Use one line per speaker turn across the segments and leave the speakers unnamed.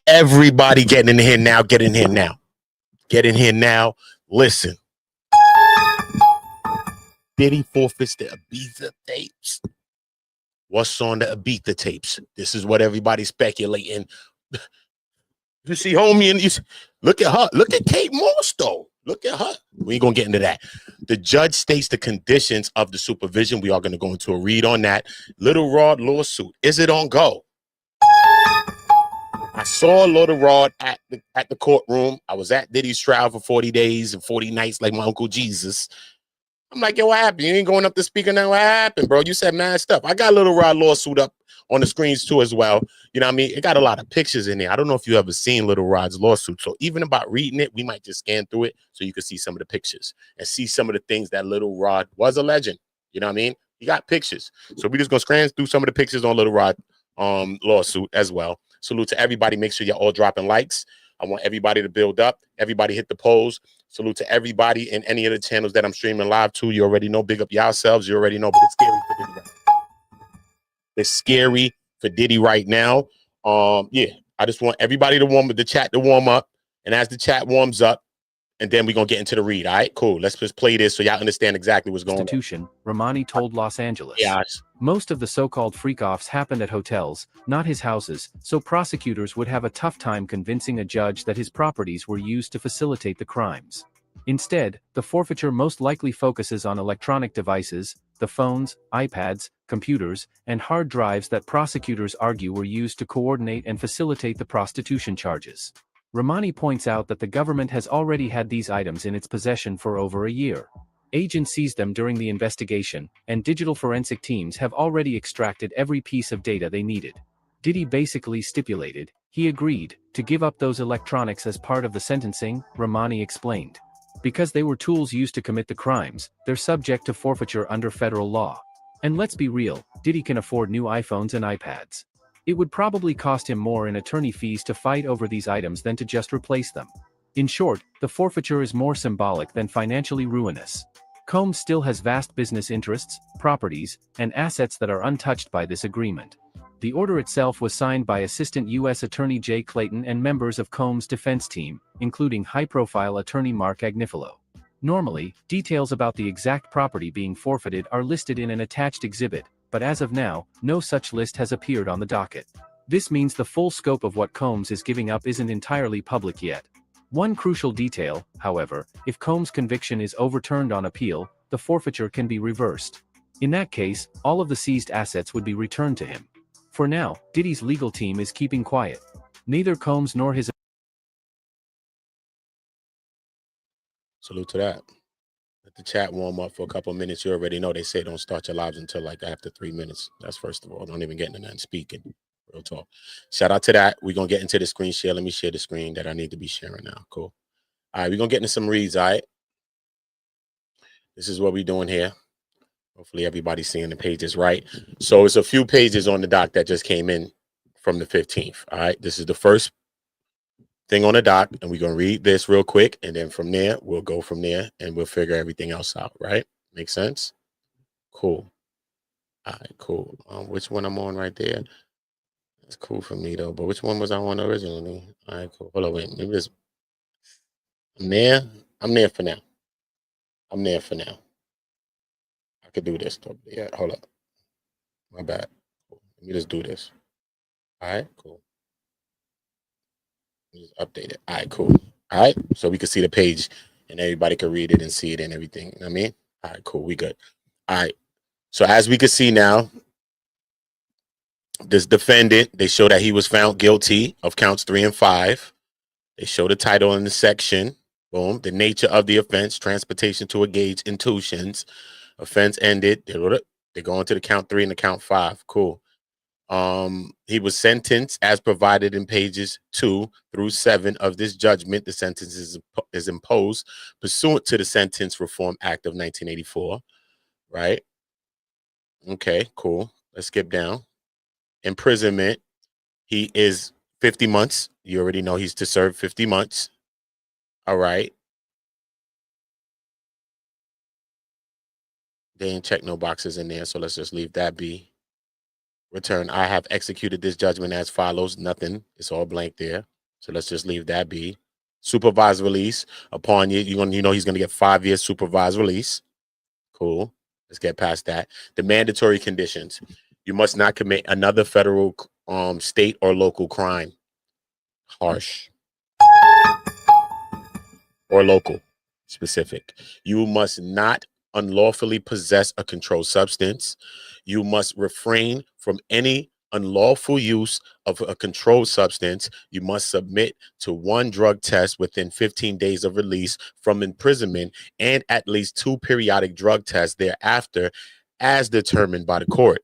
Everybody getting in here now. Get in here now. Get in here now. Listen. Diddy forfeits the Ibiza tapes. What's on the Ibiza tapes? This is what everybody's speculating. You see homie and you look at her. Look at Kate Moss though. Look at her. We ain't gonna get into that. The judge states the conditions of the supervision. We are gonna go into a read on that. Little Rod lawsuit. Is it on go? I saw Little Rod at the courtroom. I was at Diddy's trial for 40 days and 40 nights like my Uncle Jesus. I'm like, yo, what happened? You ain't going up to speaker now. What happened, bro? You said mad stuff. I got Little Rod lawsuit up on the screens too as well. You know what I mean? It got a lot of pictures in there. I don't know if you ever seen Little Rod's lawsuit. So even about reading it, we might just scan through it so you can see some of the pictures and see some of the things that Little Rod was a legend. You know what I mean? He got pictures. So we just gonna scan through some of the pictures on Little Rod lawsuit as well. Salute to everybody. Make sure you're all dropping likes. I want everybody to build up. Everybody hit the polls. Salute to everybody in any of the channels that I'm streaming live to. You already know. Big up yourselves. You already know. But it's scary for Diddy right now. It's scary for Diddy right now. Yeah, I just want everybody to the chat to warm up. And as the chat warms up, and then we're going to get into the read. All right, cool. Let's just play this so y'all understand exactly what's going on.
Romani told Los Angeles.
Yes.
Most of the so-called freak-offs happened at hotels, not his houses, so prosecutors would have a tough time convincing a judge that his properties were used to facilitate the crimes. Instead, the forfeiture most likely focuses on electronic devices, the phones, iPads, computers, and hard drives that prosecutors argue were used to coordinate and facilitate the prostitution charges. Romani points out that the government has already had these items in its possession for over a year. Agents seized them during the investigation, and digital forensic teams have already extracted every piece of data they needed. Diddy basically stipulated, he agreed, to give up those electronics as part of the sentencing, Romani explained. Because they were tools used to commit the crimes, they're subject to forfeiture under federal law. And let's be real, Diddy can afford new iPhones and iPads. It would probably cost him more in attorney fees to fight over these items than to just replace them. In short, the forfeiture is more symbolic than financially ruinous. Combs still has vast business interests, properties, and assets that are untouched by this agreement. The order itself was signed by Assistant U.S. Attorney Jay Clayton and members of Combs' defense team, including high-profile attorney Mark Agnifilo. Normally, details about the exact property being forfeited are listed in an attached exhibit, but as of now, no such list has appeared on the docket. This means the full scope of what Combs is giving up isn't entirely public yet. One crucial detail, however, if Combs' conviction is overturned on appeal, the forfeiture can be reversed. In that case, all of the seized assets would be returned to him. For now, Diddy's legal team is keeping quiet. Neither Combs nor his...
Salute to that. Let the chat warm up for a couple of minutes. You already know they say don't start your lives until like after 3 minutes. That's first of all. Don't even get into that speaking. Real talk. Shout out to that. We're going to get into the screen share. Let me share the screen that I need to be sharing now. Cool. All right, we're going to get into some reads, all right? This is what we're doing here. Hopefully everybody's seeing the pages right. So it's a few pages on the doc that just came in from the 15th, all right? This is the first thing on the doc, and we're going to read this real quick, and then from there, we'll go from there, and we'll figure everything else out, right? Make sense? Cool. All right, cool. Which one I'm on right there? That's cool for me, though, but which one was I on originally? All right, cool. Hold on, wait. Maybe this... I'm there. I'm there for now. I'm there for now. I could do this, though. Yeah, hold up. My bad. Cool. Let me just do this. All right, cool. Just update it. All right, cool. All right, so we can see the page and everybody can read it and see it and everything. You know what I mean? All right, cool. We good. All right. So as we can see now, this defendant, they show that he was found guilty of counts 3 and 5. They show the title in the section. Boom. The nature of the offense, transportation to engage in tuitions. Offense ended. They go into the count 3 and the count 5. Cool. He was sentenced as provided in pages 2 through 7 of this judgment. The sentence is imposed pursuant to the Sentence Reform Act of 1984. Right? Okay, cool. Let's skip down. Imprisonment. He is 50 months. You already know he's to serve 50 months. All right. They didn't check no boxes in there, so let's just leave that be. Return. I have executed this judgment as follows. Nothing. It's all blank there. So let's just leave that be. Supervised release upon you know he's gonna get 5 years supervised release. Cool. Let's get past that. The mandatory conditions. You must not commit another federal, state, or local crime. Harsh. Or local, specific. You must not unlawfully possess a controlled substance. You must refrain from any unlawful use of a controlled substance. You must submit to 1 drug test within 15 days of release from imprisonment and at least 2 periodic drug tests thereafter as determined by the court.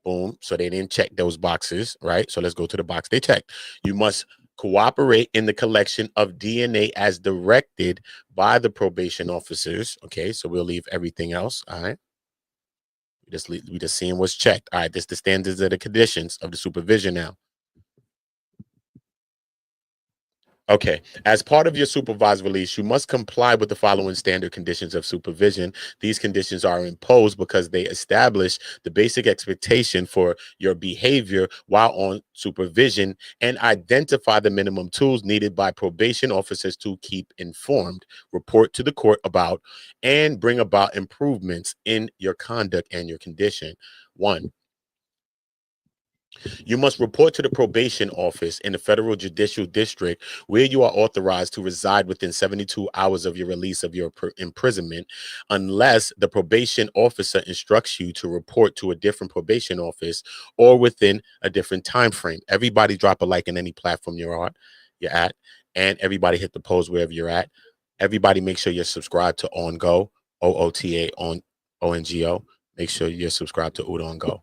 Boom. So they didn't check those boxes, right? So let's go to the box they checked. You must cooperate in the collection of DNA as directed by the probation officers. Okay, so we'll leave everything else. All right. We just seeing what's checked. All right, this the standards of the conditions of the supervision now. Okay. As part of your supervised release, you must comply with the following standard conditions of supervision. These conditions are imposed because they establish the basic expectation for your behavior while on supervision and identify the minimum tools needed by probation officers to keep informed, report to the court about, and bring about improvements in your conduct and your condition. 1, you must report to the probation office in the federal judicial district where you are authorized to reside within 72 hours of your release of your imprisonment, unless the probation officer instructs you to report to a different probation office or within a different time frame. Everybody drop a like in any platform you're at, and everybody hit the post wherever you're at. Everybody make sure you're subscribed to OOTAONGO, OOTAONGO. Make sure you're subscribed to OOTAONGO.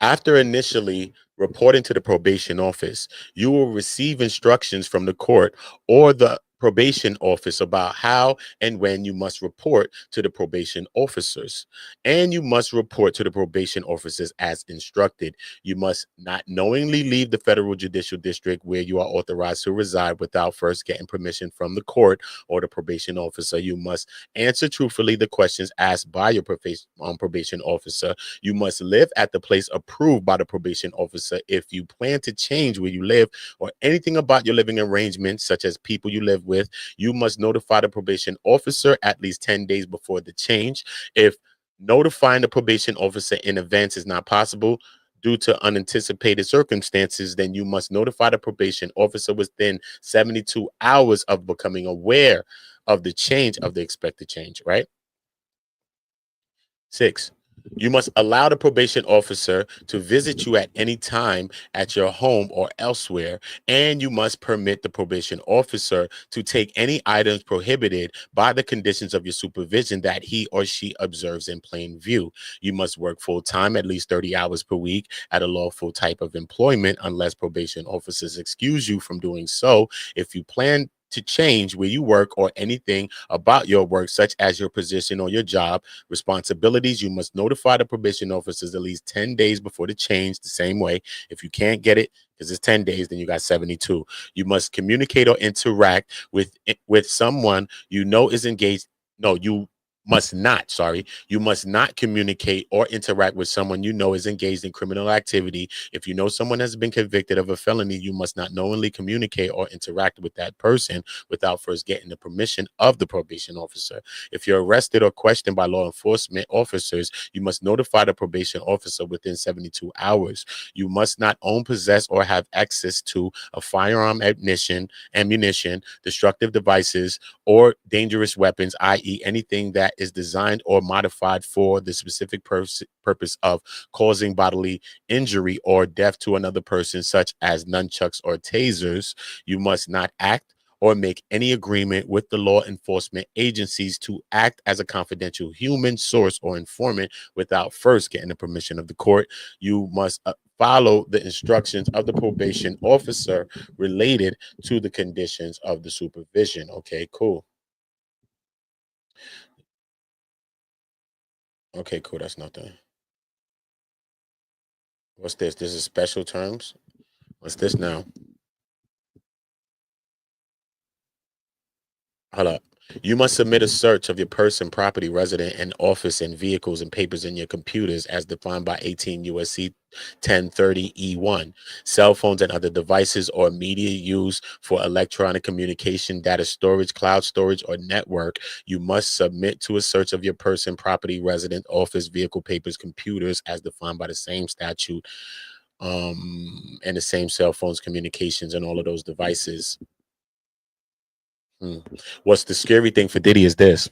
After initially reporting to the probation office, you will receive instructions from the court or the probation office about how and when you must report to the probation officers. And you must report to the probation officers as instructed. You must not knowingly leave the federal judicial district where you are authorized to reside without first getting permission from the court or the probation officer. You must answer truthfully the questions asked by your probation officer. You must live at the place approved by the probation officer. If you plan to change where you live or anything about your living arrangements, such as people you live with, you must notify the probation officer at least 10 days before the change. If notifying the probation officer in advance is not possible due to unanticipated circumstances, then you must notify the probation officer within 72 hours of becoming aware of the change, of the expected change, right? 6, you must allow the probation officer to visit you at any time at your home or elsewhere, and you must permit the probation officer to take any items prohibited by the conditions of your supervision that he or she observes in plain view. You must work full-time, at least 30 hours per week, at a lawful type of employment, unless probation officers excuse you from doing so. If you plan to change where you work or anything about your work, such as your position or your job responsibilities, you must notify the probation officers at least 10 days before the change. The same way, if you can't get it because it's 10 days, then you got 72. You must communicate or interact with someone you know is engaged. No, you must not communicate or interact with someone you know is engaged in criminal activity. If you know someone has been convicted of a felony, you must not knowingly communicate or interact with that person without first getting the permission of the probation officer. If you're arrested or questioned by law enforcement officers, you must notify the probation officer within 72 hours. You must not own, possess, or have access to a firearm, ammunition, destructive devices, or dangerous weapons, i.e. anything that is designed or modified for the specific purpose of causing bodily injury or death to another person, such as nunchucks or tasers. You must not act or make any agreement with the law enforcement agencies to act as a confidential human source or informant without first getting the permission of the court. You must follow the instructions of the probation officer related to the conditions of the supervision. Okay, cool. Okay, cool. That's nothing. What's this? This is special terms. What's this now? Hold up. You must submit a search of your person, property, resident, and office and vehicles and papers in your computers as defined by 18 USC 1030E1. Cell phones and other devices or media used for electronic communication, data storage, cloud storage, or network, you must submit to a search of your person, property, resident, office, vehicle, papers, computers, as defined by the same statute, and the same cell phones, communications, and all of those devices. What's the scary thing for Diddy is this.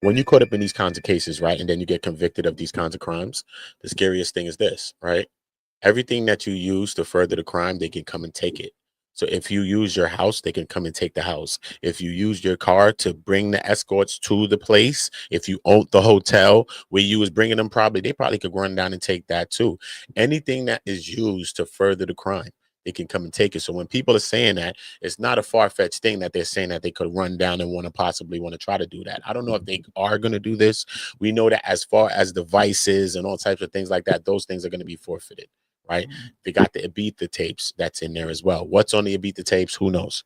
When you caught up in these kinds of cases, right, and then you get convicted of these kinds of crimes, the scariest thing is this, right? Everything that you use to further the crime, they can come and take it. So if you use your house, they can come and take the house. If you use your car to bring the escorts to the place, if you own the hotel where you was bringing them, they probably could run down and take that too. Anything that is used to further the crime, they can come and take it. So when people are saying that, it's not a far-fetched thing that they're saying that they could run down and possibly want to try to do that. I don't know if they are going to do this. We know that as far as devices and all types of things like that, those things are going to be forfeited. Right? They got the Ibiza tapes that's in there as well. What's on the Ibiza tapes? Who knows?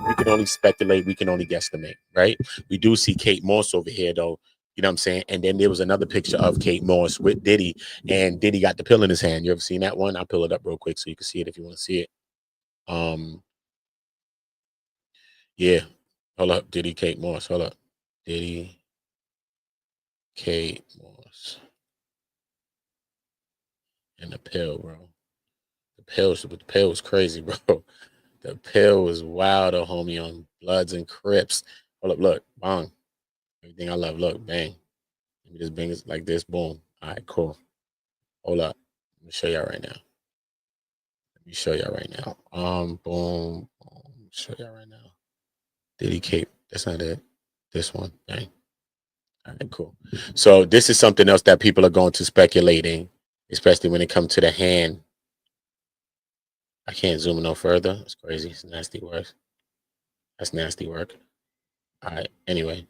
We can only speculate. We can only guesstimate, right? We do see Kate Moss over here, though. You know what I'm saying? And then there was another picture of Kate Moss with Diddy, and Diddy got the pill in his hand. You ever seen that one? I'll pull it up real quick so you can see it if you want to see it. Yeah. Hold up. Diddy, Kate Moss. Hold up. Diddy, Kate Moss. And the pill, bro. The pill was crazy, bro. The pill was wild, homie, on Bloods and Crips. Hold up, look, bong. Everything I love, look, bang. Let me just bring it like this, boom. All right, cool. Hold up. Let me show y'all right now. Boom, boom. Show y'all right now. Diddy Cape. That's not it. This one, bang. All right, cool. So this is something else that people are going to speculating, especially when it comes to the hand. I can't zoom no further. It's crazy. It's nasty work. That's nasty work. All right. Anyway,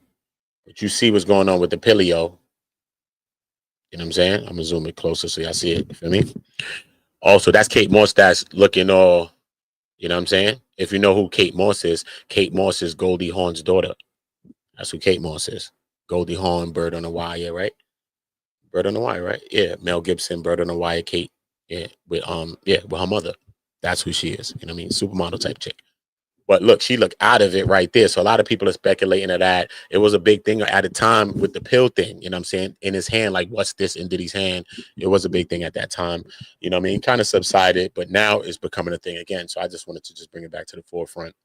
but you see what's going on with the Pilio. You know what I'm saying? I'm going to zoom it closer so y'all see it. You feel me? Also, that's Kate Moss that's looking all, you know what I'm saying? If you know who Kate Moss is Goldie Hawn's daughter. That's who Kate Moss is. Goldie Hawn, Bird on the Wire, right? Bird on the Wire, right? Yeah. Mel Gibson, Bird on the Wire, Kate. Yeah. With her mother. That's who she is. You know what I mean? Supermodel type chick. But look, she looked out of it right there. So a lot of people are speculating that it was a big thing at the time with the pill thing, you know what I'm saying? In his hand, like, what's this in Diddy's hand? It was a big thing at that time. You know what I mean? Kind of subsided, but now it's becoming a thing again. So I just wanted to just bring it back to the forefront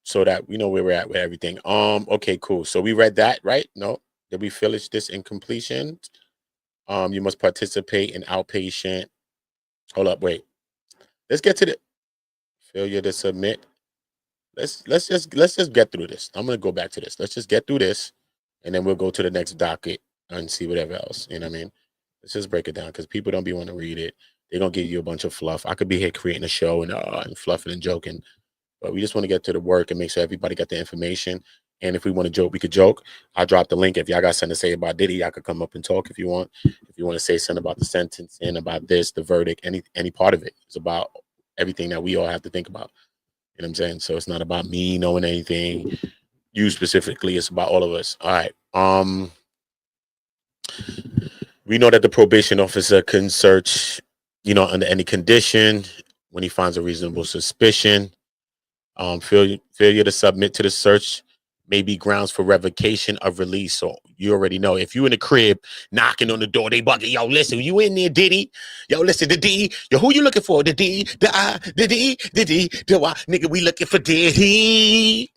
so that we know where we're at with everything. Okay, cool. So we read that, right? No. Did we finish this in completion? You must participate in outpatient. Hold up, wait. Let's get to the failure to submit. Let's just get through this. I'm gonna go back to this. Let's just get through this, and then we'll go to the next docket and see whatever else. You know what I mean? Let's just break it down because people don't be want to read it. They're gonna give you a bunch of fluff. I could be here creating a show and fluffing and joking, but we just want to get to the work and make sure everybody got the information. And if we want to joke, we could joke. I'll drop the link. If y'all got something to say about Diddy, I could come up and talk if you want. If you want to say something about the sentence and about this, the verdict, any part of it. It's about everything that we all have to think about. You know what I'm saying? So it's not about me knowing anything, you specifically. It's about all of us. All right. We know that the probation officer can search, under any condition when he finds a reasonable suspicion. Failure to submit to the search may be grounds for revocation of release. So you already know if you in the crib knocking on the door, they bugging, yo, listen, you in there, Diddy? Yo, listen, the D, yo, who you looking for? The D, the I, the D, the Y, nigga, we looking for Diddy.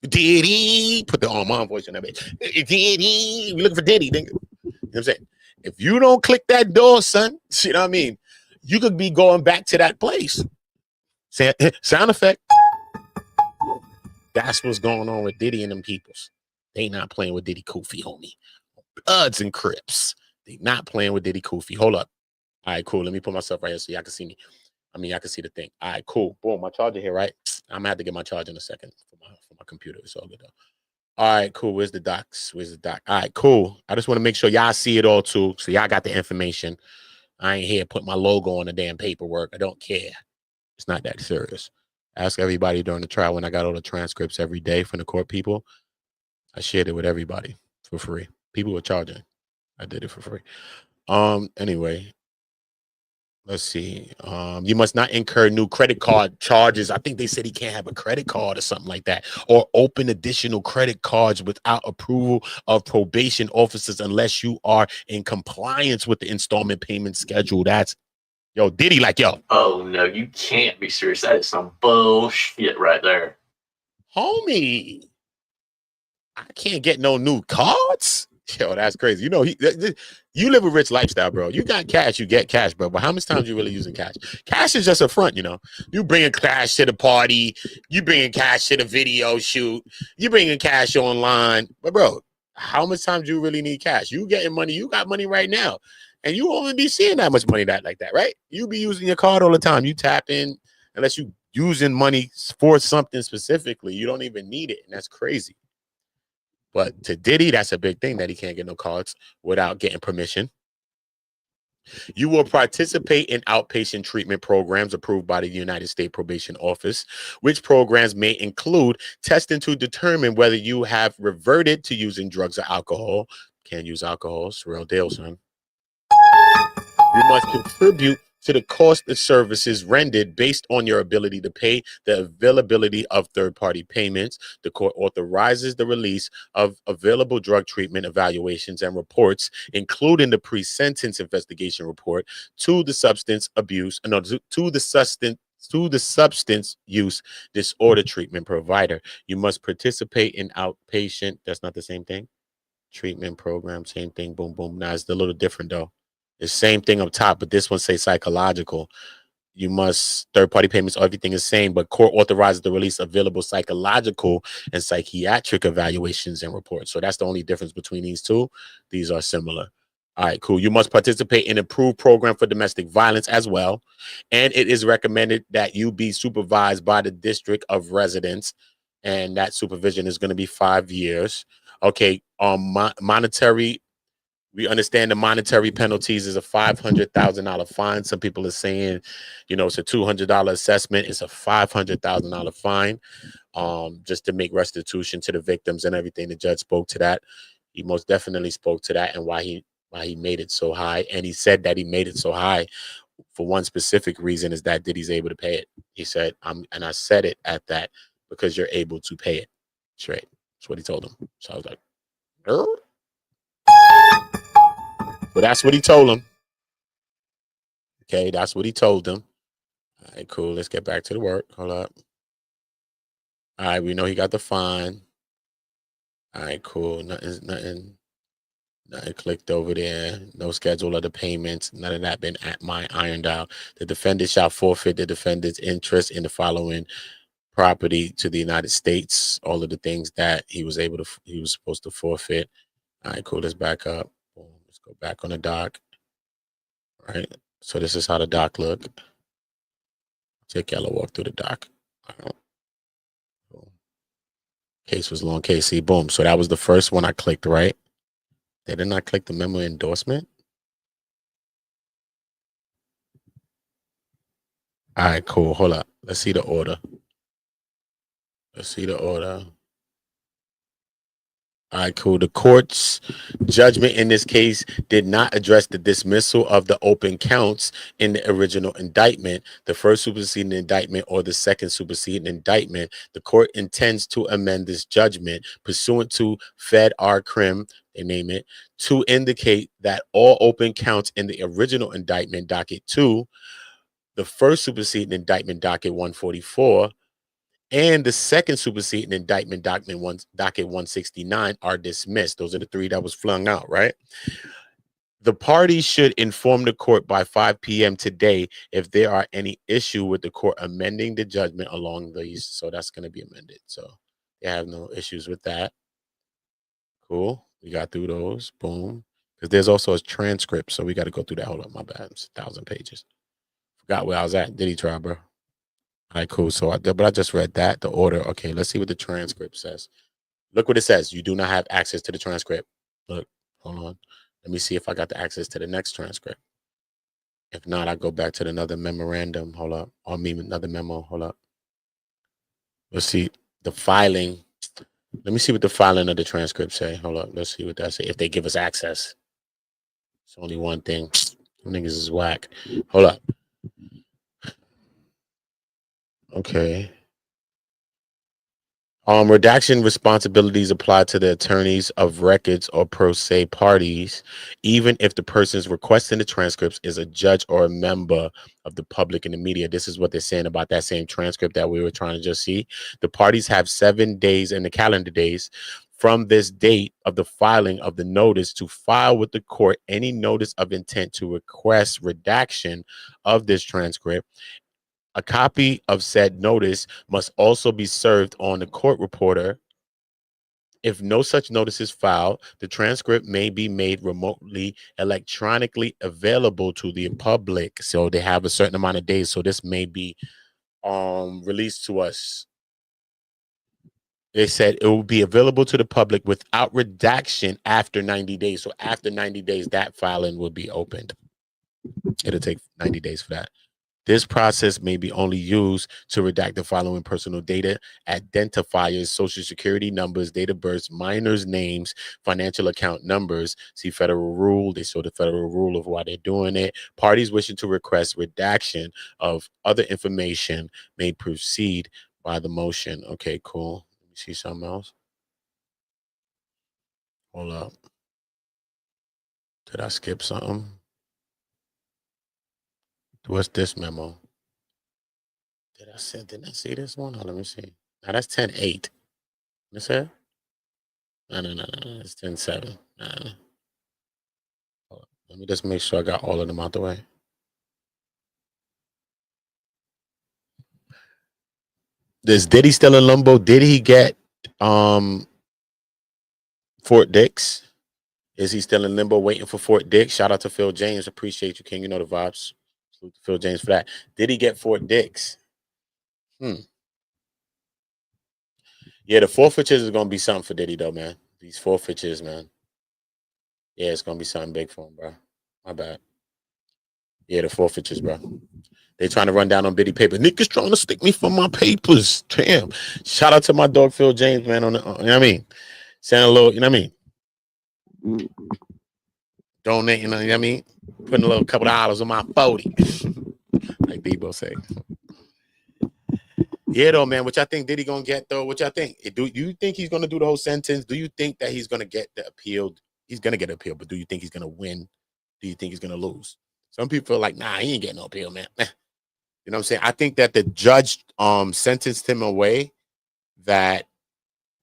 Diddy, put the Armand voice in that bitch. Diddy, we looking for Diddy, nigga. You know what I'm saying? If you don't click that door, son, you know what I mean? You could be going back to that place. Sound effect. That's what's going on with Diddy and them peoples. They not playing with Diddy Kofi, homie. Bloods and Crips. They not playing with Diddy Kofi. Hold up. All right, cool. Let me put myself right here so y'all can see me. Y'all can see the thing. All right, cool. Boom, my charger here, right? I'm gonna have to get my charger in a second for my computer. It's all good though. All right, cool. Where's the docs? All right, cool. I just want to make sure y'all see it all too. So y'all got the information. I ain't here put my logo on the damn paperwork. I don't care. It's not that serious. Ask everybody during the trial when I got all the transcripts every day from the court people. I shared it with everybody for free. People were charging. I did it for free. Anyway, let's see. You must not incur new credit card charges. I think they said he can't have a credit card or something like that, or open additional credit cards without approval of probation officers unless you are in compliance with the installment payment schedule. That's yo, Diddy, like, yo,
Oh no, you can't be serious. That is some bullshit right there.
homie, I can't get no new cards. Yo, that's crazy. You know, you live a rich lifestyle, bro. You got cash, you get cash, bro. But how much time you really using cash? Cash is just a front, you know. You bringing cash to the party, you bringing cash to the video shoot, you bringing cash online. But bro, how much time do you really need cash? You getting money, you got money right now, and you only be seeing that much money like that, right? You be using your card all the time. You tap in unless you using money for something specifically. You don't even need it, and that's crazy. But to Diddy, that's a big thing that he can't get no cards without getting permission. You will participate in outpatient treatment programs approved by the United States Probation Office, which programs may include testing to determine whether you have reverted to using drugs or alcohol. Can't use alcohol. It's a real deal, son. You must contribute to the cost of services rendered based on your ability to pay, the availability of third-party payments. The court authorizes the release of available drug treatment evaluations and reports, including the pre-sentence investigation report, to the substance use disorder treatment provider. You must participate in outpatient. That's not the same thing. Treatment program, same thing. Boom, boom. Now it's a little different though. The same thing up top, but this one say psychological. You must third-party payments, everything is same, but court authorizes the release of available psychological and psychiatric evaluations and reports. So that's the only difference between these two. These are similar. All right, cool. You must participate in an approved program for domestic violence as well. And it is recommended that you be supervised by the district of residence. And that supervision is going to be 5 years. Okay, monetary. We understand the monetary penalties is a $500,000 fine. Some people are saying, you know, it's a $200 assessment. It's a $500,000 fine, just to make restitution to the victims and everything. The judge spoke to that. He most definitely spoke to that and why he made it so high. And he said that he made it so high for one specific reason, is that Diddy's able to pay it. He said, and I said it at that because you're able to pay it. Straight. That's what he told him. So I was like, but that's what he told him. Okay, that's what he told them. All right, cool. Let's get back to the work. Hold up. All right, we know he got the fine. All right, cool. Nothing clicked over there. No schedule of the payments. None of that been ironed out. The defendant shall forfeit the defendant's interest in the following property to the United States. All of the things that he was supposed to forfeit. All right, cool. Let's back up. Boom. Let's go back on the dock. All right. So this is how the dock look. Take y'all a walk through the dock. Case was long. KC. Boom. So that was the first one I clicked, right? Did I not click the memo endorsement? All right, cool. Hold up. Let's see the order. All right, cool. The court's judgment in this case did not address the dismissal of the open counts in the original indictment, the first superseding indictment, or the second superseding indictment. The court intends to amend this judgment pursuant to Fed R. Crim, they name it, to indicate that all open counts in the original indictment, docket 2, the first superseding indictment, docket 144, and the second superseding indictment, docket 169, are dismissed. Those are the 3 that was flung out, right? The parties should inform the court by 5 p.m. today if there are any issue with the court amending the judgment along these. So that's going to be amended. So they have no issues with that. Cool. We got through those. Boom. Because there's also a transcript. So we got to go through that. Hold up. My bad. It's 1,000 pages. Forgot where I was at. Diddy trial, bro. All right, cool. So, but I just read that, the order. Okay, let's see what the transcript says. Look what it says. You do not have access to the transcript. Look, hold on. Let me see if I got the access to the next transcript. If not, I go back to another memorandum. Hold up. Or another memo. Hold up. Let's see the filing. Let me see what the filing of the transcript say. Hold up. Let's see what that say. If they give us access. It's only one thing. Niggas is whack. Hold up. Okay. Redaction responsibilities apply to the attorneys of records or pro se parties, even if the persons requesting the transcripts is a judge or a member of the public and the media. This is what they're saying about that same transcript that we were trying to just see. The parties have 7 days in the calendar days from this date of the filing of the notice to file with the court any notice of intent to request redaction of this transcript. A copy of said notice must also be served on the court reporter. If no such notice is filed, the transcript may be made remotely electronically available to the public. So they have a certain amount of days. So this may be released to us. They said it will be available to the public without redaction after 90 days. So after 90 days, that filing will be opened. It'll take 90 days for that. This process may be only used to redact the following personal data: identifiers, social security numbers, date of birth, minors' names, financial account numbers. See federal rule. They show the federal rule of why they're doing it. Parties wishing to request redaction of other information may proceed by the motion. Okay, cool. Let me see something else. Hold up. Did I skip something? What's this memo? Did I see this one? Oh, let me see. Now that's 10-8. You see it? No. It's 10-7. Let me just make sure I got all of them out the way. Is Diddy still in limbo? Did he get Fort Dix? Is he still in limbo waiting for Fort Dix? Shout out to Phil James. Appreciate you, King. You know the vibes. Salute to Phil James for that. Did he get Fort Dix? Yeah, the forfeitures is gonna be something for Diddy though, man. These forfeitures, man. Yeah, it's gonna be something big for him, bro. My bad. Yeah, the forfeitures, bro. They trying to run down on Diddy paper. Nick is trying to stick me for my papers. Damn. Shout out to my dog Phil James, man. On the, you know what I mean? Saying a little, you know what I mean? Donating, you know what I mean? Putting a little couple of dollars on my 40. Like Debo say. Yeah, though, man. What y'all think Diddy gonna get though? What y'all think? Do you think he's gonna do the whole sentence? Do you think that he's gonna get the appeal? He's gonna get appeal, but do you think he's gonna win? Do you think he's gonna lose? Some people are like, nah, he ain't getting no appeal, man. You know what I'm saying? I think that the judge sentenced him a way that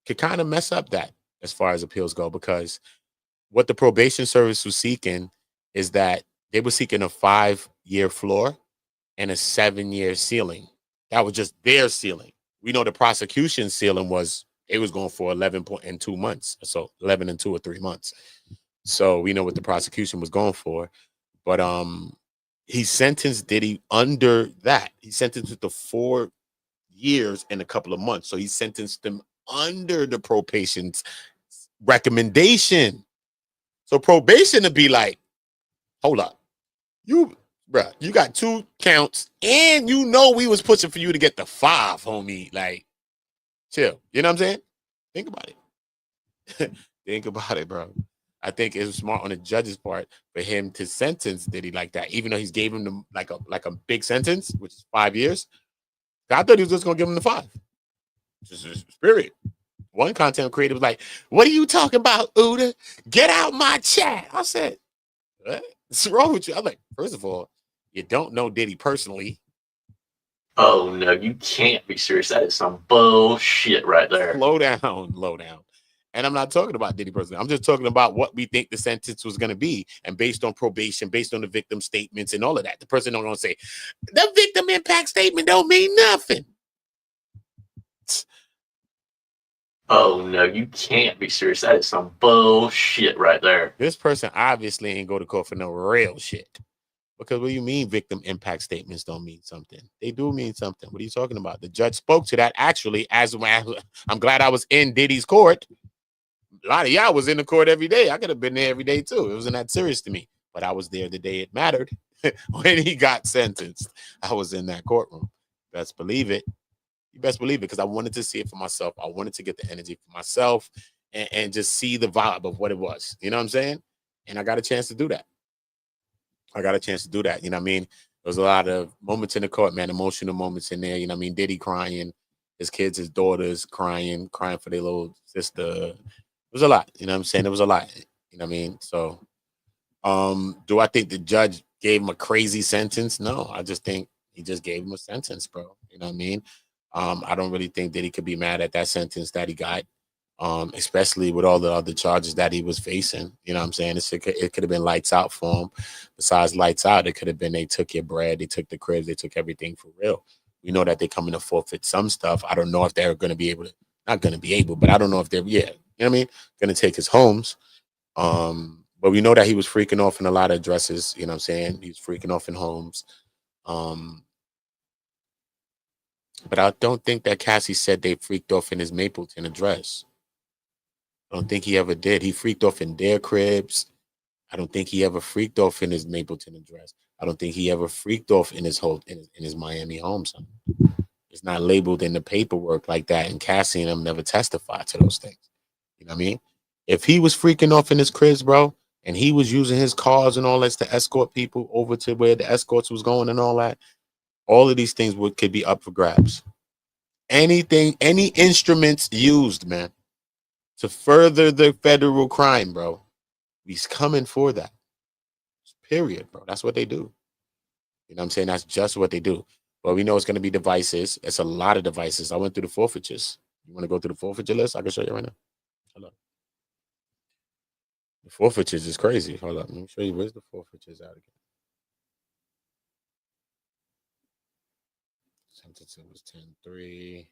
could kind of mess up that as far as appeals go, because what the probation service was seeking is that they were seeking a 5-year floor and a 7-year ceiling. That was just their ceiling. We know the prosecution ceiling was it was going for 11.2 months. So 11 and 2 or 3 months. So we know what the prosecution was going for. But he sentenced Diddy under that. He sentenced him to 4 years and a couple of months. So he sentenced him under the probation's recommendation. So probation to be like, hold up. You got 2 counts, and you know we was pushing for you to get the 5, homie. Like, chill. You know what I'm saying? Think about it. Think about it, bro. I think it was smart on the judge's part for him to sentence Diddy like that, even though he's gave him like a big sentence, which is 5 years. I thought he was just gonna give him the 5. Just period. One content creator was like, "What are you talking about, Uda? Get out my chat." I said, "What's wrong with you?" I'm like, first of all, you don't know Diddy personally.
Oh no, you can't be serious. That is some bullshit right there.
Slow down. And I'm not talking about Diddy personally. I'm just talking about what we think the sentence was going to be. And based on probation, based on the victim statements and all of that, the person don't going to say, the victim impact statement don't mean nothing.
Oh no, you can't be serious. That is some bullshit right there.
This person obviously ain't go to court for no real shit. Because what do you mean victim impact statements don't mean something? They do mean something. What are you talking about? The judge spoke to that actually as I'm glad I was in Diddy's court. A lot of y'all was in the court every day. I could have been there every day too. It wasn't that serious to me. But I was there the day it mattered. When he got sentenced, I was in that courtroom. Best believe it. You best believe it, because I wanted to see it for myself. I wanted to get the energy for myself and just see the vibe of what it was. You know what I'm saying? And I got a chance to do that. I got a chance to do that. You know what I mean? There was a lot of moments in the court, man, emotional moments in there. You know what I mean? Diddy crying, his kids, his daughters crying for their little sister. It was a lot. You know what I'm saying? It was a lot. You know what I mean? So, do I think the judge gave him a crazy sentence? No, I just think he just gave him a sentence, bro. You know what I mean? I don't really think that he could be mad at that sentence that he got, especially with all the other charges that he was facing. You know what I'm saying? It could have been lights out for him. Besides lights out, it could have been they took your bread, they took the cribs, they took everything for real. We know that they're coming to forfeit some stuff. I don't know if they're going to be able to, not going to be able, but I don't know if they're, you know what I mean? Going to take his homes. But we know that he was freaking off in a lot of addresses. You know what I'm saying? He was freaking off in homes. But I don't think that Cassie said they freaked off in his Mapleton address. I don't think he ever did. He freaked off in their cribs. I don't think he ever freaked off in his Mapleton address. I don't think he ever freaked off in his Miami home. Son. It's not labeled in the paperwork like that. And Cassie and them never testified to those things. You know what I mean? If he was freaking off in his cribs, bro, and he was using his cars and all that to escort people over to where the escorts was going and all that, all of these things could be up for grabs. Anything, any instruments used, man, to further the federal crime, bro, he's coming for that. Period, bro. That's what they do. You know what I'm saying? That's just what they do. But we know it's going to be devices. It's a lot of devices. I went through the forfeitures. You want to go through the forfeiture list? I can show you right now. Hold on. The forfeitures is crazy. Hold on. Let me show you. Where's the forfeitures out again? Sentence was 10-3.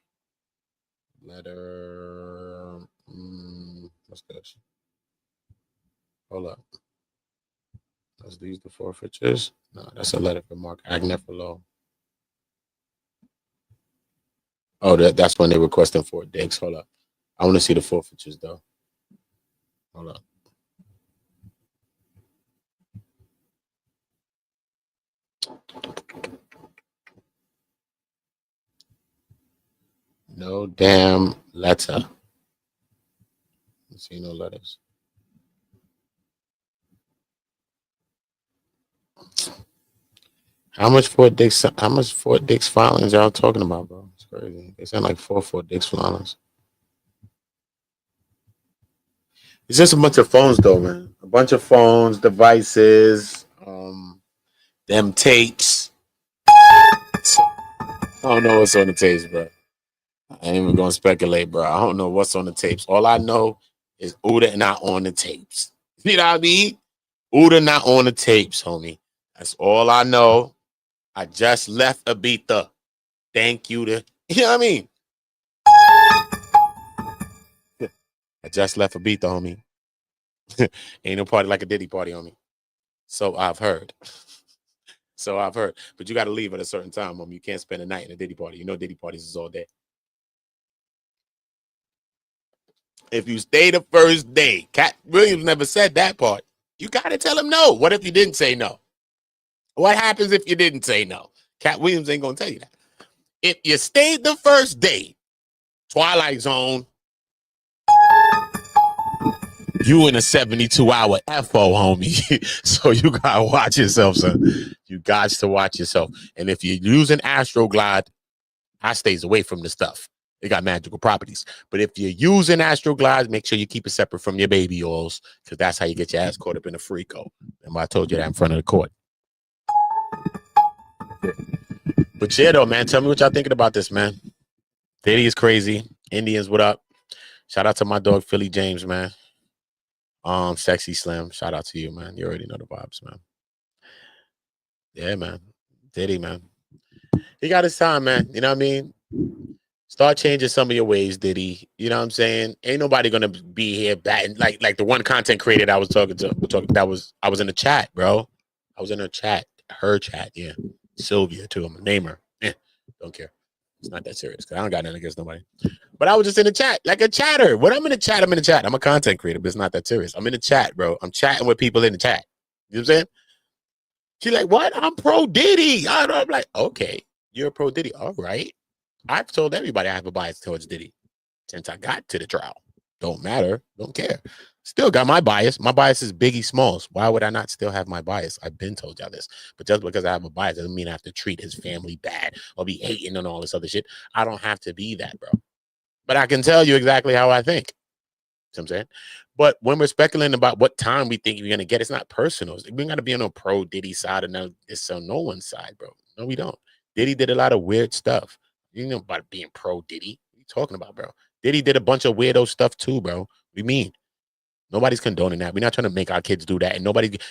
Letter. What's this? Hold up. That's these the forfeitures? No, that's a letter from Mark Agnifilo. Oh, that's when they requesting for Diggs. Hold up. I want to see the forfeitures though. Hold up. No damn letter. Let's see no letters. How much Fort Dix filings y'all talking about, bro? It's crazy. They sound like 4 Fort Dix filings. It's just a bunch of phones though, man. A bunch of phones, devices, them tapes. I don't know what's on the tapes, bro. I ain't even gonna speculate, bro. I don't know what's on the tapes. All I know is Uda not on the tapes. You know what I mean? Uda not on the tapes, homie. That's all I know. I just left Ibiza. Thank you to, you know what I mean? I just left Ibiza, homie. Ain't no party like a Diddy party, homie. So I've heard. But you got to leave at a certain time, homie. You can't spend a night in a Diddy party. You know Diddy parties is all day. If you stay the first day, Cat Williams never said that part. You got to tell him no. What if you didn't say no? What happens if you didn't say no? Cat Williams ain't going to tell you that. If you stayed the first day, Twilight Zone, you in a 72-hour FO, homie. So you got to watch yourself, son. You got to watch yourself. And if you're using Astroglide, I stays away from the stuff. It got magical properties. But if you're using Astroglide, make sure you keep it separate from your baby oils, because that's how you get your ass caught up in a freako. Remember, I told you that in front of the court. But yeah, though, man, tell me what y'all thinking about this, man. Diddy is crazy. Indians, what up? Shout out to my dog, Philly James, man. Sexy Slim, shout out to you, man. You already know the vibes, man. Yeah, man. Diddy, man. He got his time, man. You know what I mean? Start changing some of your ways, Diddy. You know what I'm saying? Ain't nobody gonna be here batting like the one content creator that I was talking to. I was in the chat, bro. I was in her chat, yeah. Sylvia too. I'm gonna name her. Don't care. It's not that serious because I don't got nothing against nobody. But I was just in the chat, like a chatter. When I'm in the chat, I'm in the chat. I'm a content creator, but it's not that serious. I'm in the chat, bro. I'm chatting with people in the chat. You know what I'm saying? She's like, what? I'm pro Diddy. I'm like, okay, you're a pro Diddy. All right. I've told everybody I have a bias towards Diddy since I got to the trial. Don't matter. Don't care. Still got my bias. My bias is Biggie Smalls. Why would I not still have my bias? I've been told y'all this. But just because I have a bias doesn't mean I have to treat his family bad or be hating and all this other shit. I don't have to be that, bro. But I can tell you exactly how I think. You know what I'm saying? But when we're speculating about what time we think we're going to get, it's not personal. We got to be on a pro Diddy side and it's on no one's side, bro. No, we don't. Diddy did a lot of weird stuff. You know about being pro Diddy. What are you talking about, bro? Diddy did a bunch of weirdo stuff too, bro. What do you mean? Nobody's condoning that. We're not trying to make our kids do that. And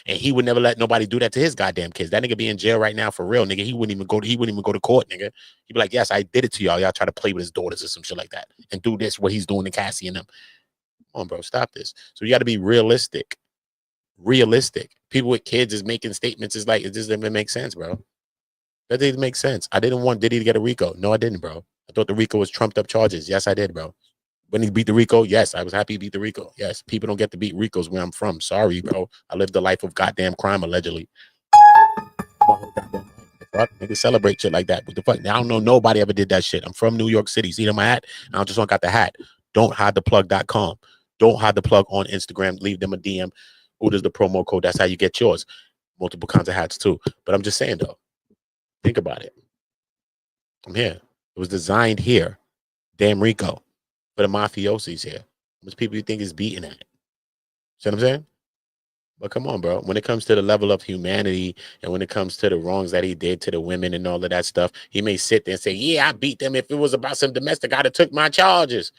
he would never let nobody do that to his goddamn kids. That nigga be in jail right now for real, nigga. He wouldn't even go to court, nigga. He'd be like, yes, I did it to y'all. Y'all try to play with his daughters or some shit like that and do this, what he's doing to Cassie and them. Come on, bro, stop this. So you got to be realistic. People with kids is making statements. It's like, it just doesn't make sense, bro. That didn't make sense. I didn't want Diddy to get a RICO. No, I didn't, bro. I thought the RICO was trumped up charges. Yes, I did, bro. When he beat the RICO, yes, I was happy he beat the RICO. Yes, people don't get to beat RICOs where I'm from. Sorry, bro. I lived a life of goddamn crime, allegedly. Niggas celebrate shit like that. What the fuck? I don't know nobody ever did that shit. I'm from New York City. See my hat? I just got the hat. Don't hide the plug.com. Don't hide the plug on Instagram. Leave them a DM. There's the promo code. That's how you get yours. Multiple kinds of hats too. But I'm just saying though, think about it. I'm here. It was designed here. Damn RICO. For the mafiosis here. How much people you think is beating at? See what I'm saying? But come on, bro. When it comes to the level of humanity and when it comes to the wrongs that he did to the women and all of that stuff, he may sit there and say, yeah, I beat them. If it was about some domestic, I'd have took my charges.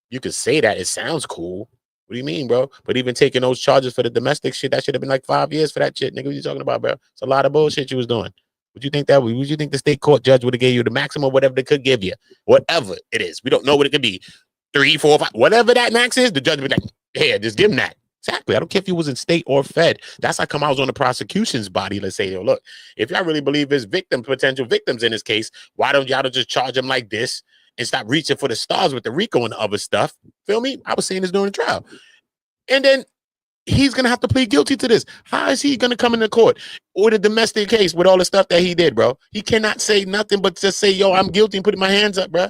You could say that. It sounds cool. What do you mean, bro? But even taking those charges for the domestic shit, that should have been like 5 years for that shit. Nigga, what you talking about, bro? It's a lot of bullshit you was doing. Would you think the state court judge would have gave you the maximum, whatever they could give you? Whatever it is. We don't know what it could be. 3, 4, 5, whatever that max is, the judge would be like, hey, just give him that. Exactly. I don't care if he was in state or fed. That's how come I was on the prosecution's body. Let's say, yo, look, if y'all really believe there's potential victims in this case, why don't y'all just charge him like this and stop reaching for the stars with the RICO and the other stuff? Feel me? I was saying this during the trial. And then he's going to have to plead guilty to this. How is he going to come into court or the domestic case with all the stuff that he did, bro? He cannot say nothing but just say, yo, I'm guilty and putting my hands up, bro.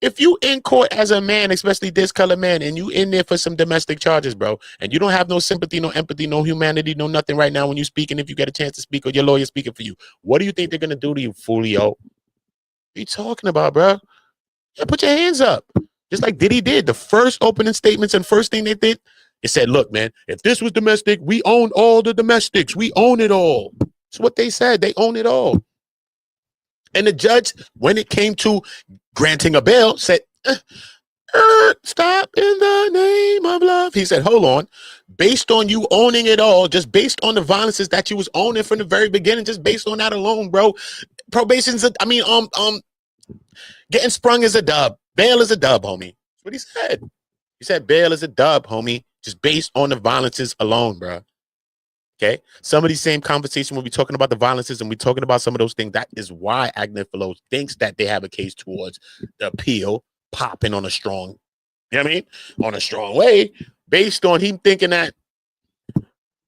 If you in court as a man, especially this color man, and you in there for some domestic charges, bro, and you don't have no sympathy, no empathy, no humanity, no nothing right now when you speaking, if you get a chance to speak or your lawyer speaking for you, what do you think they're going to do to you, foolio? What are you talking about, bro? Yeah, put your hands up. Just like Diddy did. The first opening statements and first thing they did, it said, look, man, if this was domestic, we own all the domestics. We own it all. That's what they said. They own it all. And the judge, when it came to granting a bail, said, stop in the name of love. He said, hold on. Based on you owning it all, just based on the violences that you was owning from the very beginning, just based on that alone, bro, probation's getting sprung is a dub. Bail is a dub, homie. That's what he said. He said bail is a dub, homie, just based on the violences alone, bro. Okay, some of these same conversation when we're talking about the violences and we're talking about some of those things. That is why Agnes Fillos thinks that they have a case towards the appeal popping on a strong, you know what I mean? On a strong way, based on him thinking that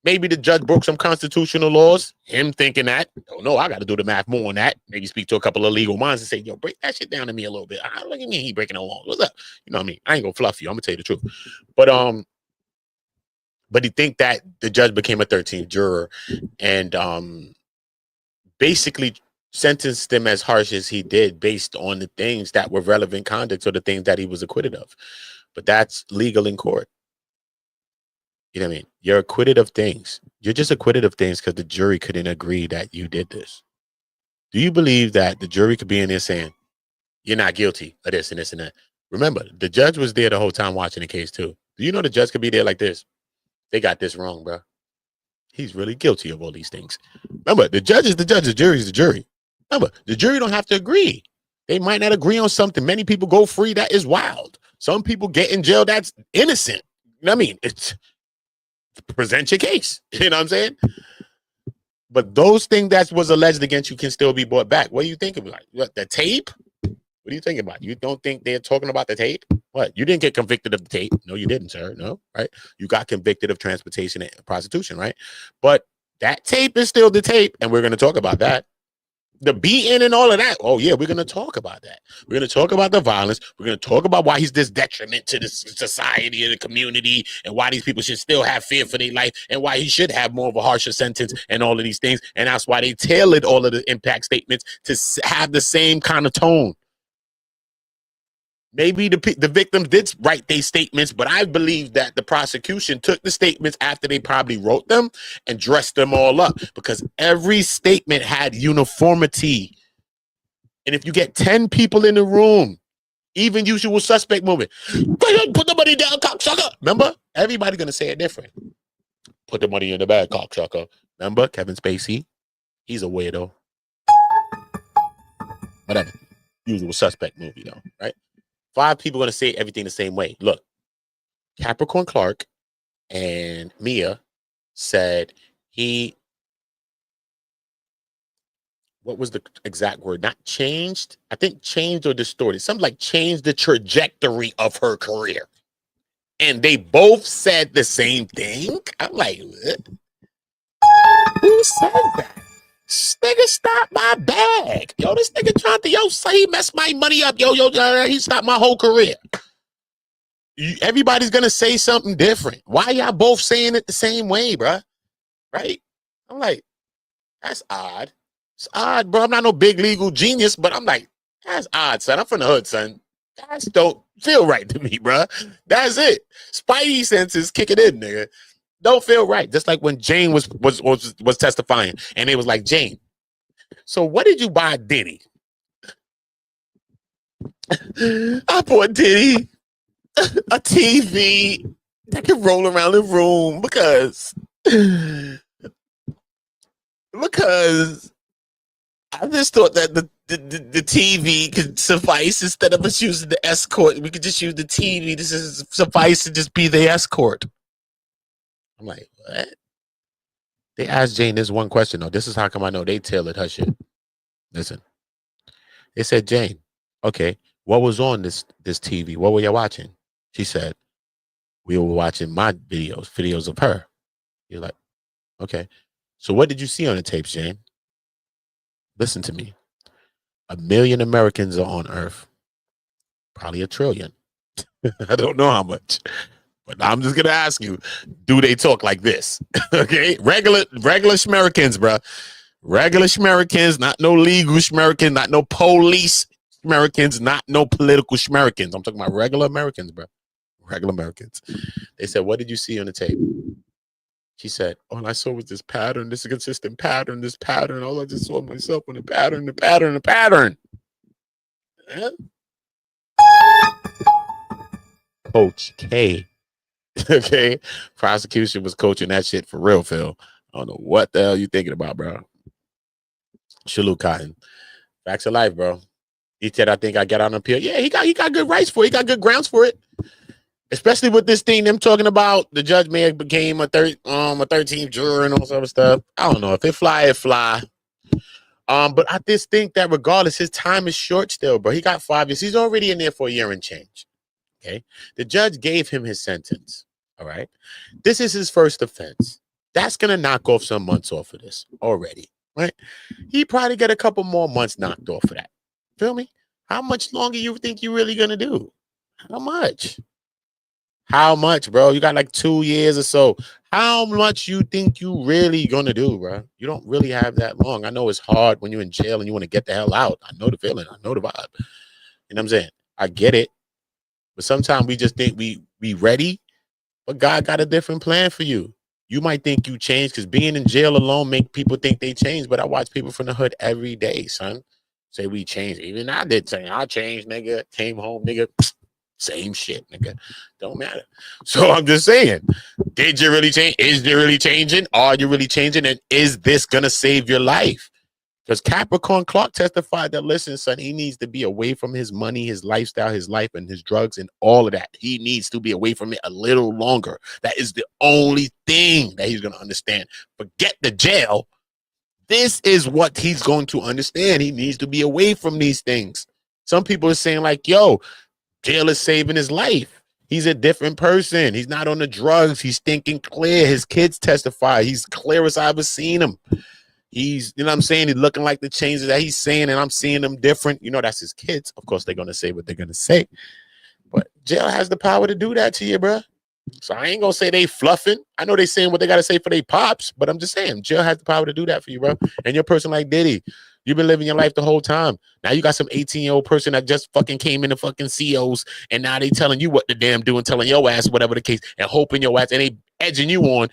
maybe the judge broke some constitutional laws. Him thinking that, oh no, I got to do the math more on that. Maybe speak to a couple of legal minds and say, yo, break that shit down to me a little bit. Look at me, he breaking it along. What's up? You know what I mean? I ain't gonna fluff you. I'm gonna tell you the truth. But he think that the judge became a 13th juror and basically sentenced him as harsh as he did based on the things that were relevant conduct or the things that he was acquitted of. But that's legal in court. You know what I mean? You're acquitted of things. You're just acquitted of things because the jury couldn't agree that you did this. Do you believe that the jury could be in there saying, you're not guilty of this and this and that? Remember, the judge was there the whole time watching the case too. Do you know the judge could be there like this? They got this wrong, bro. He's really guilty of all these things. Remember, the judge is the judge, the jury is the jury. Remember, the jury don't have to agree. They might not agree on something. Many people go free. That is wild. Some people get in jail. That's innocent. You know what I mean? It's present your case. You know what I'm saying? But those things that was alleged against you can still be brought back. What do you think of? Like, what, the tape? What do you think about? You don't think they're talking about the tape? What? You didn't get convicted of the tape. No, you didn't, sir. No, right? You got convicted of transportation and prostitution, right? But that tape is still the tape, and we're going to talk about that. the beating and all of that. Oh yeah, we're gonna talk about that. We're gonna talk about the violence. We're gonna talk about why he's this detriment to the society and the community, and why these people should still have fear for their life, and why he should have more of a harsher sentence, and all of these things. And that's why they tailored all of the impact statements to have the same kind of tone. Maybe the victims did write their statements, but I believe that the prosecution took the statements after they probably wrote them and dressed them all up, because every statement had uniformity. And if you get 10 people in the room, even usual suspect movement, put the money down, cocksucker. Remember? Everybody gonna say it different. Put the money in the bag, cocksucker. Remember? Kevin Spacey? He's a weirdo. Whatever. Usual suspect movie though, right? 5 people are going to say everything the same way. Look, Capricorn Clark and Mia said what was the exact word? Not changed. I think changed or distorted. Something like changed the trajectory of her career. And they both said the same thing. I'm like, what? Who said that? This nigga stopped my bag. Yo, this nigga tried to, say he messed my money up. He stopped my whole career. Everybody's going to say something different. Why y'all both saying it the same way, bruh? Right? I'm like, that's odd. It's odd, bro. I'm not no big legal genius, but I'm like, that's odd, son. I'm from the hood, son. That don't feel right to me, bruh. That's it. Spidey senses kicking in, nigga. Don't feel right. Just like when Jane was testifying, and it was like, Jane, so what did you buy Diddy? I bought Diddy a TV that can roll around the room because I just thought that the TV could suffice instead of us using the escort. We could just use the TV. This is suffice to just be the escort. I'm like, what? They asked Jane this one question, though. This is how come I know they tailored her shit. Listen. They said, Jane, okay, what was on this TV? What were you watching? She said, we were watching my videos of her. You're like, okay. So what did you see on the tapes, Jane? Listen to me. 1 million Americans are on Earth. Probably 1 trillion. I don't know how much. But I'm just going to ask you, do they talk like this? Okay? Regular Schmericans, bro. Regular Schmericans, not no legal Schmericans, not no police Schmericans, not no political Schmericans. I'm talking about regular Americans, bro. Regular Americans. They said, what did you see on the tape? She said, all I saw was this pattern, this consistent pattern, this pattern. All I just saw myself on the pattern. Huh? Coach K. Okay, prosecution was coaching that shit for real, Phil. I don't know what the hell you thinking about, bro. Shalu Cotton, facts of life, bro. He said, I think I got on appeal. Yeah, he got good rights for it. He got good grounds for it, especially with this thing. Them talking about the judge may have became a 13th juror and all sort of stuff. I don't know if it fly, it fly. But I just think that regardless, his time is short still, bro. He got 5 years. He's already in there for a year and change. Okay, the judge gave him his sentence. All right, this is his first offense. That's gonna knock off some months off of this already, right? He probably get a couple more months knocked off of that. Feel me? How much longer you think you really gonna do? How much? How much, bro? You got like 2 years or so. How much you think you really gonna do, bro? You don't really have that long. I know it's hard when you're in jail and you want to get the hell out. I know the feeling. I know the vibe. You know what I'm saying? I get it. But sometimes we just think we ready, but God got a different plan for you. You might think you changed because being in jail alone make people think they changed, but I watch people from the hood every day, son. Say we changed. Even I did say I changed, nigga. Came home, nigga. Same shit, nigga. Don't matter. So I'm just saying, did you really change? Is you really changing? Are you really changing? And is this gonna save your life? Because Capricorn Clark testified that, listen, son, he needs to be away from his money, his lifestyle, his life, and his drugs and all of that. He needs to be away from it a little longer. That is the only thing that he's going to understand. Forget the jail. This is what he's going to understand. He needs to be away from these things. Some people are saying like, yo, jail is saving his life. He's a different person. He's not on the drugs. He's thinking clear. His kids testify. He's clear as I've ever seen him. He's, you know what I'm saying? He's looking like the changes that he's saying, and I'm seeing them different. You know, that's his kids. Of course, they're going to say what they're going to say. But jail has the power to do that to you, bro. So I ain't going to say they fluffing. I know they saying what they got to say for their pops, but I'm just saying jail has the power to do that for you, bro. And you're a person like Diddy. You've been living your life the whole time. Now you got some 18-year-old person that just fucking came in the fucking COs, and now they telling you what the damn doing, telling your ass whatever the case, and hoping your ass, and they edging you on,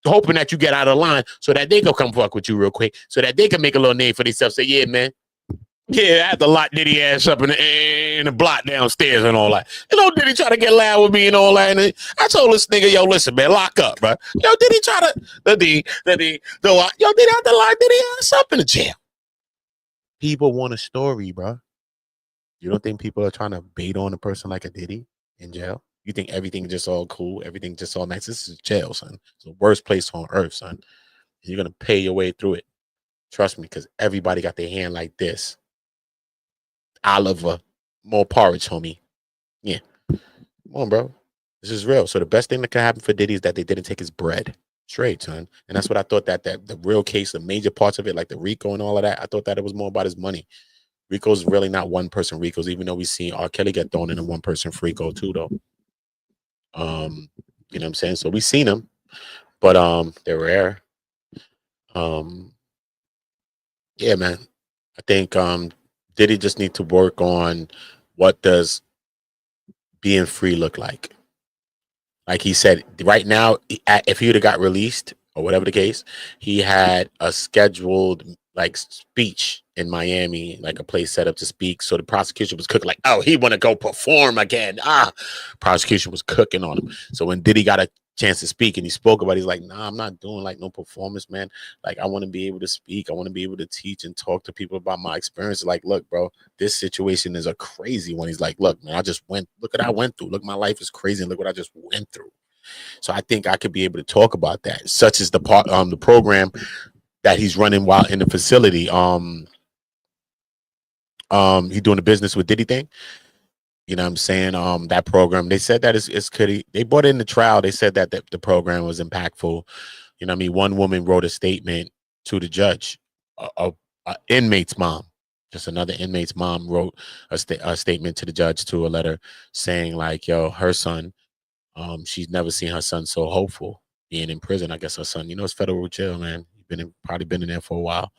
hoping that you get out of line so that they can come fuck with you real quick, so that they can make a little name for themselves. Say, yeah, man. Yeah, I had to lock Diddy ass up in the block downstairs and all that. You know, Diddy try to get loud with me and all that. And I told this nigga, yo, listen, man, lock up, bro. Yo, Diddy try to, yo, Diddy had to lock Diddy ass up in the jail. People want a story, bro. You don't think people are trying to bait on a person like a Diddy in jail? You think everything just all cool, everything just all nice? This is jail, son. It's the worst place on earth, son. And you're going to pay your way through it. Trust me, because everybody got their hand like this. Oliver, more porridge, homie. Yeah. Come on, bro. This is real. So the best thing that could happen for Diddy is that they didn't take his bread. Straight, son. And that's what I thought that the real case, the major parts of it, like the RICO and all of that, I thought that it was more about his money. RICO's really not one person RICO's, even though we see R. Kelly get thrown in a one person RICO too, though. You know what I'm saying? So we seen them, but they're rare. Yeah, man. I think Diddy just need to work on what does being free look like. Like he said, right now, if he would have got released or whatever the case, he had a scheduled like speech in Miami, like a place set up to speak. So the prosecution was cooking like, oh, he want to go perform again. Prosecution was cooking on him. So when Diddy got a chance to speak and he spoke about it, he's like, nah, I'm not doing like no performance, man. Like I want to be able to speak. I want to be able to teach and talk to people about my experience. Like, look, bro, this situation is a crazy one. He's like, look, man, look what I went through. Look, my life is crazy. And look what I just went through. So I think I could be able to talk about that, such as the program that he's running while in the facility. He's doing the business with Diddy thing. You know what I'm saying? That program, they said that it's could they brought it in the trial. They said that the program was impactful. You know what I mean? One woman wrote a statement to the judge, a inmate's mom, just another inmate's mom wrote a statement to the judge, to a letter saying like, yo, her son, she's never seen her son so hopeful being in prison. I guess her son, you know, it's federal jail, man. He's probably been in there for a while,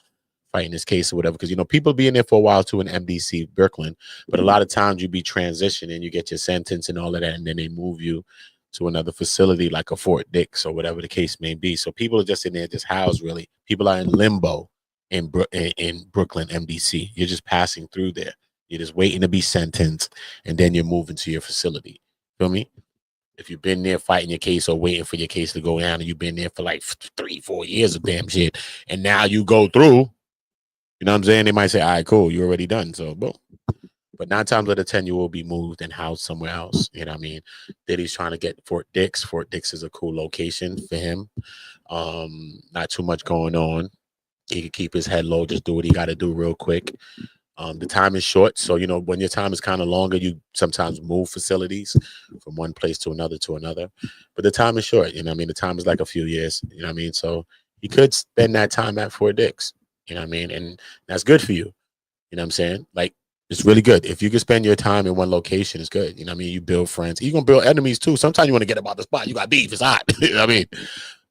fighting this case or whatever, because you know people be in there for a while too in MDC Brooklyn, but a lot of times you be transitioning, you get your sentence and all of that, and then they move you to another facility like a Fort Dix or whatever the case may be. So people are just in there, just housed. Really, people are in limbo in Brooklyn MDC. You're just passing through there. You're just waiting to be sentenced, and then you're moving to your facility. Feel me? If you've been there fighting your case or waiting for your case to go down, and you've been there for like 3-4 years of damn shit, and now you go through. You know what I'm saying? They might say, all right, cool, you're already done. So, boom. But 9 times out of 10, you will be moved and housed somewhere else. You know what I mean? Diddy's trying to get Fort Dix. Fort Dix is a cool location for him. Not too much going on. He can keep his head low, just do what he got to do real quick. The time is short. So, you know, when your time is kind of longer, you sometimes move facilities from one place to another. But the time is short. You know what I mean? The time is like a few years. You know what I mean? So he could spend that time at Fort Dix. You know what I mean? And that's good for you. You know what I'm saying? Like, it's really good. If you can spend your time in one location, it's good. You know what I mean? You build friends. You're going to build enemies too. Sometimes you want to get about the spot. You got beef. It's hot. You know what I mean?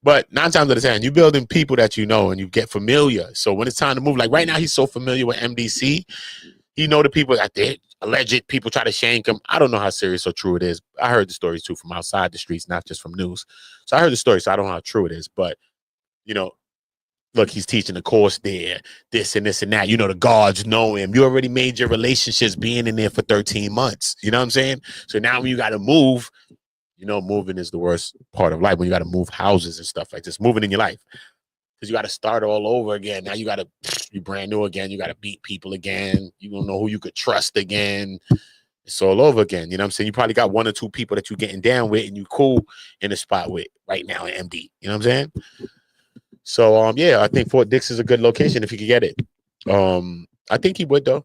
But 9 times out of 10, you're building people that you know and you get familiar. So when it's time to move, like right now, he's so familiar with MDC. He know the people that they alleged people try to shank him. I don't know how serious or true it is. I heard the stories too from outside the streets, not just from news. So I heard the story, so I don't know how true it is. But, you know, look, he's teaching a course there, this and this and that. You know, the guards know him. You already made your relationships being in there for 13 months. You know what I'm saying? So now when you got to move, you know, moving is the worst part of life, when you got to move houses and stuff like this, moving in your life. Because you got to start all over again. Now you got to be brand new again. You got to meet people again. You don't know who you could trust again. It's all over again. You know what I'm saying? You probably got 1 or 2 people that you're getting down with and you cool in a spot with right now in MD. You know what I'm saying? So, yeah, I think Fort Dix is a good location if he could get it. I think he would, though.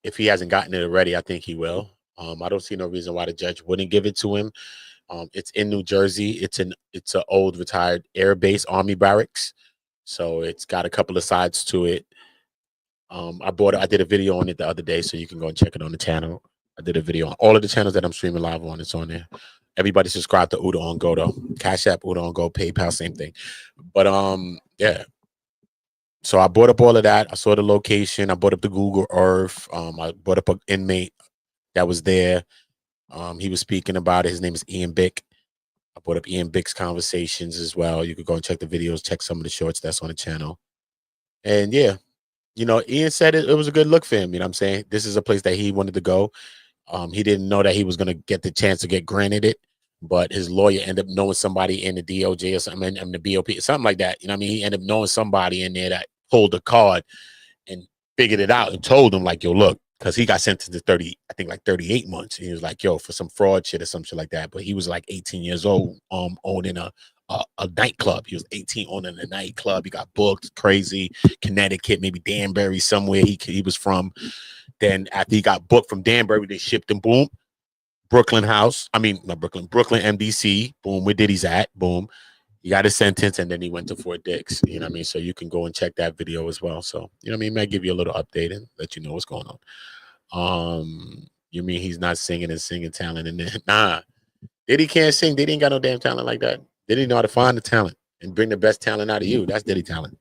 If he hasn't gotten it already, I think he will. I don't see no reason why the judge wouldn't give it to him. It's in New Jersey. It's an old retired Air Base Army barracks. So it's got a couple of sides to it. I did a video on it the other day, so you can go and check it on the channel. I did a video on all of the channels that I'm streaming live on. It's on there. Everybody subscribe to OOTAONGO though. CashApp, OOTAONGO, PayPal, same thing. But yeah. So I brought up all of that. I saw the location. I brought up the Google Earth. I brought up an inmate that was there. He was speaking about it. His name is Ian Bick. I brought up Ian Bick's conversations as well. You could go and check the videos, check some of the shorts that's on the channel. And yeah, you know, Ian said it was a good look for him. You know what I'm saying? This is a place that he wanted to go. He didn't know that he was going to get the chance to get granted it, but his lawyer ended up knowing somebody in the DOJ or something, in the BOP, something like that. You know what I mean? He ended up knowing somebody in there that pulled the card and figured it out and told him, like, yo, look, because he got sentenced to 30, I think like 38 months. And he was like, yo, for some fraud shit or some shit like that. But he was like 18 years old, owning a nightclub. He was 18 owning a nightclub. He got booked, crazy, Connecticut, maybe Danbury, somewhere he was from. Then after he got booked from Danbury, they shipped him, boom, Brooklyn house. I mean, not Brooklyn, Brooklyn MDC, boom, where Diddy's at, boom. He got his sentence, and then he went to Fort Dix. You know what I mean? So you can go and check that video as well. So, you know what I mean? Might give you a little update and let you know what's going on. You mean he's not singing and singing talent? And then, nah, Diddy can't sing. Diddy ain't got no damn talent like that. Diddy know how to find the talent and bring the best talent out of you. That's Diddy talent.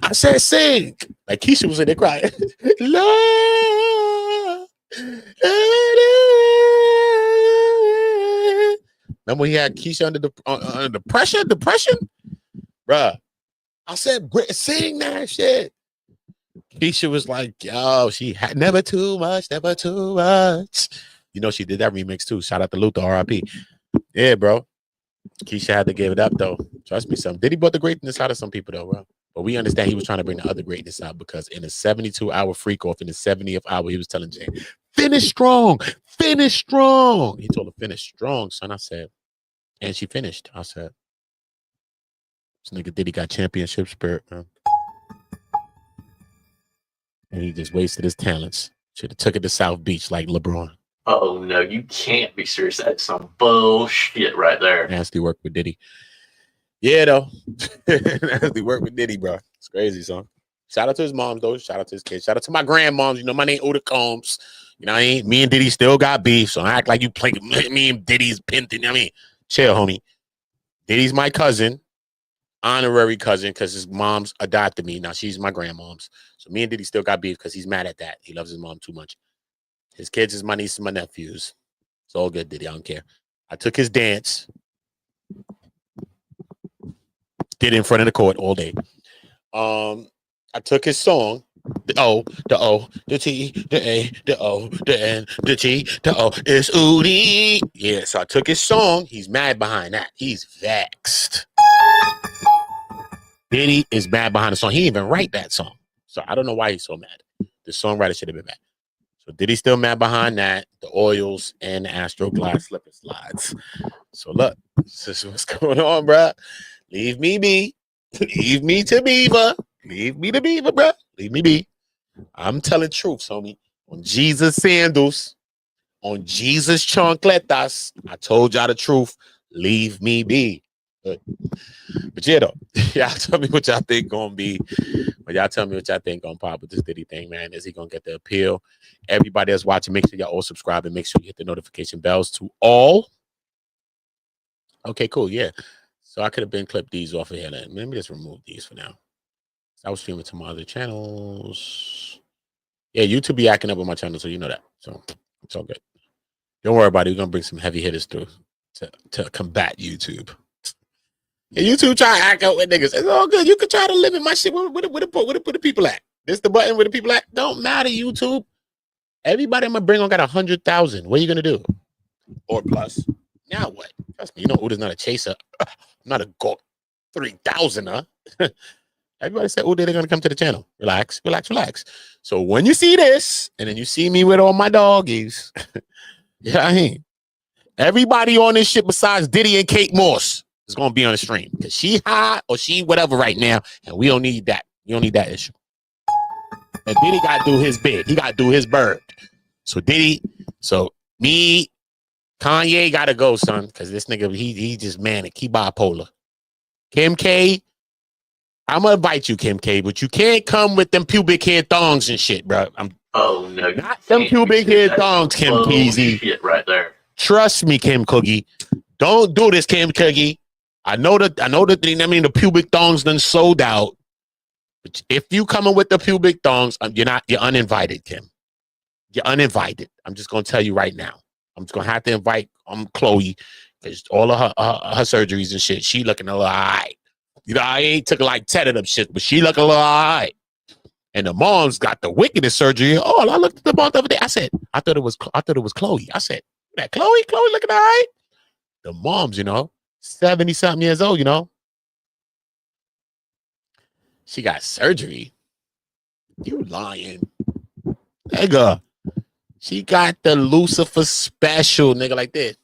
I said sing. Like Keisha was in there crying. Lord. Remember when he had Keisha under the pressure, depression? Bruh. I said, sing that shit. Keisha was like, yo, she had never too much, never too much. You know, she did that remix too. Shout out to Luther, RIP. Yeah, bro. Keisha had to give it up, though. Trust me, Diddy brought the greatness out of some people, though, bro. But we understand he was trying to bring the other greatness out because in a 72-hour freak off, in the 70th hour, he was telling Jay, finish strong, finish strong. He told her, finish strong, son. I said, and she finished. I said, this nigga Diddy got championship spirit, man. And he just wasted his talents. Should have took it to South Beach like LeBron.
Oh, no, you can't be serious. That's some bullshit right there.
Nasty work with Diddy. Yeah, though. Nasty work with Diddy, bro. It's crazy, son. Shout out to his mom, though. Shout out to his kids. Shout out to my grandmoms. You know, my name OOTAONGO. You know, me and Diddy still got beef, so I act like you play me and Diddy's pinting. I mean, chill, homie. Diddy's my cousin, honorary cousin, because his mom's adopted me. Now she's my grandmom's. So me and Diddy still got beef because he's mad at that. He loves his mom too much. His kids is my niece and my nephews. It's all good, Diddy. I don't care. I took his dance. Did it in front of the court all day. I took his song. The O, the O, the T, the A, the O, the N, the T, the O. It's Udi. Yeah, so I took his song. He's mad behind that. He's vexed. Diddy is mad behind the song. He didn't even write that song. So I don't know why he's so mad. The songwriter should have been mad. So Diddy's still mad behind that. The oils and the Astro Glass slipper slides. So look, this is what's going on, bro. Leave me be. Leave me to Beaver. Leave me to Beaver, bro. Leave me be. I'm telling truth, homie. On Jesus sandals, on Jesus chancletas, I told y'all the truth. Leave me be. But yeah, though, y'all tell me what y'all think gonna be. But y'all tell me what y'all think gonna pop with this Diddy thing, man. Is he gonna get the appeal? Everybody that's watching, make sure y'all all subscribe and make sure you hit the notification bells to all. Okay, cool. Yeah. So I could have been clipped these off of here. Let me just remove these for now. I was streaming to my other channels. Yeah, YouTube be acting up on my channel, so you know that. So it's all good. Don't worry about it. We're gonna bring some heavy hitters through to combat YouTube. And YouTube try to act out with niggas. It's all good. You can try to limit my shit. Where the people at? This the button where the people at? Don't matter, YouTube. Everybody I'm gonna bring on got 100,000. What are you gonna do? Or plus. Now what? Trust me, you know Uda's not a chaser. I'm not a GOAT 3,000er. Everybody said, Uda, they're gonna come to the channel. Relax, relax, relax. So when you see this, and then you see me with all my doggies, yeah, I mean, everybody on this shit besides Diddy and Kate Moss is gonna be on the stream because she high or she whatever right now, and we don't need that. You don't need that issue. And Diddy got to do his bit. He got to do his bird. So Diddy, so me, Kanye got to go, son, because this nigga, he just manic. He bipolar. Kim K, I'm gonna invite you, Kim K, but you can't come with them pubic hair thongs and shit, bro.
Oh no, you
Not them
can't be
pubic hair
serious. That is
thongs,
some
Kim Peasy.
bullshit right there.
Trust me, Kim Cookie. Don't do this, Kim Cookie. I know that the pubic thongs done sold out. But if you coming with the pubic thongs, you're uninvited, Kim. You're uninvited. I'm just gonna tell you right now. I'm just gonna have to invite Chloe because all of her surgeries and shit, she looking a little alright. You know, I ain't took like 10 of them shit, but she looking a little alright. And the mom's got the wickedest surgery. Oh, I looked at the mom the other day. I said, I thought it was Chloe. I said, that Chloe looking all right. The mom's, 70-something years old, She got surgery. You lying. Nigga. She got the Lucifer special, nigga, like this.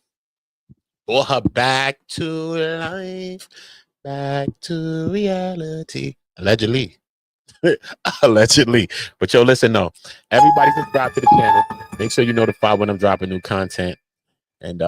Or her back to life, back to reality. Allegedly. Allegedly. But yo, listen, no. Everybody subscribe to the channel. Make sure you notify when I'm dropping new content. And